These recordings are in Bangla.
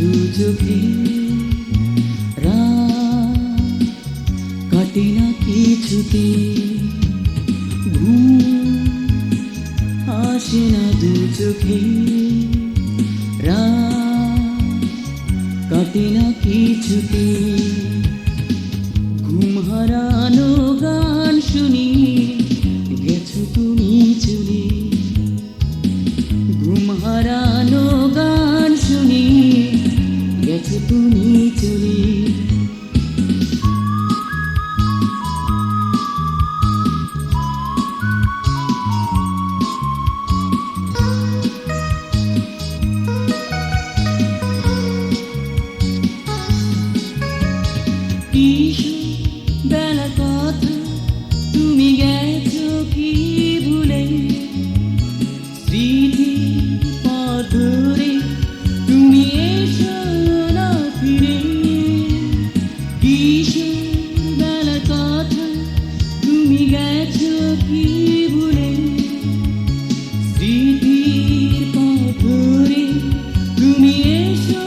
দু চোখে রাত কাটে না কিছুতে, ঘুম আসে না দু চোখে রাত কাটে না কিছুতে। ঘুম হারানো গান শুনি গেছো তুমি চলে, ঘুম হারানো গান শুনি গেছো তুমি চলে। বেলা কথা তুমি গেছো কি ভুলে, স্মৃতি পথ ধরে তুমি এসো না ফিরে। কিশোর বেলা কথা তুমি গেছো কি ভুলে, স্মৃতির পথ ধরে তুমি এসো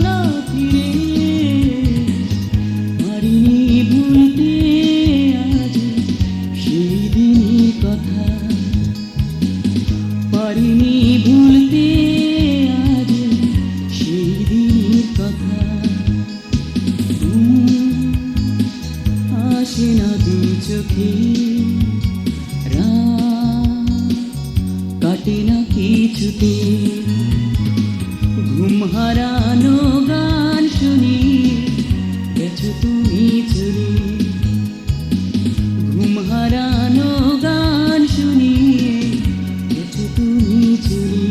না ফিরে। পারিনি ভুলতে আজ সেই দিনের কথা, পারিনি ভুলতে আজ সেই দিনের কথা। আসে না দু চোখে রাত কাটে না কিছুতে, ঘুম হারানো গান শুনি গেছো তুমি চলে। ঘুম হারানো গান শুনি গেছো তুমি চলে।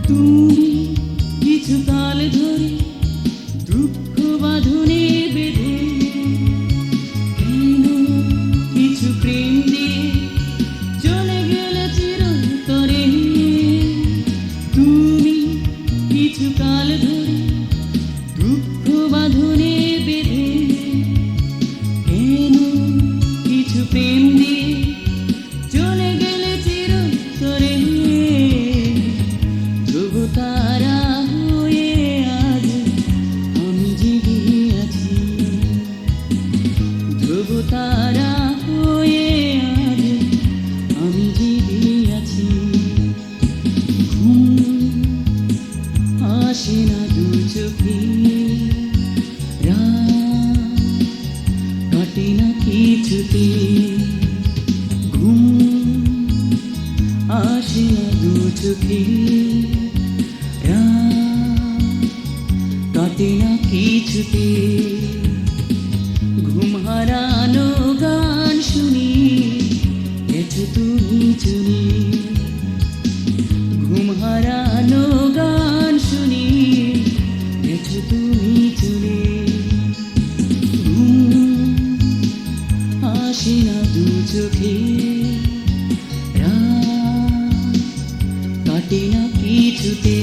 তুমি কিছুকাল ধরে দুঃখ বাঁধনে বেঁধে, কেন কিছু প্রেম দিয়ে চলে গেলে চিরতরে। তুমি কিছুকাল ধরে দুঃখ বাঁধনে বেঁধে, কেন কিছু প্রেম দিয়ে চলে গেলে চিরতরে। ধ্রুব তারা হয়ে আজ আমি জেগে আছি, ধ্রুব তারা হয়ে আজ আমি জেগে আছি। ঘুম আসে না দু চোখে রাত কাটে না কিছুতে, ঘুম আসে না দু চোখে রাত কাটে না কিছুতে। ঘুম হারানো গান শুনি গেছো তুমি চলে, ঘুম হারানো গান শুনি গেছো তুমি চলে। ঘুম আসে না দু চোখে রাত কাটে না কিছুতে।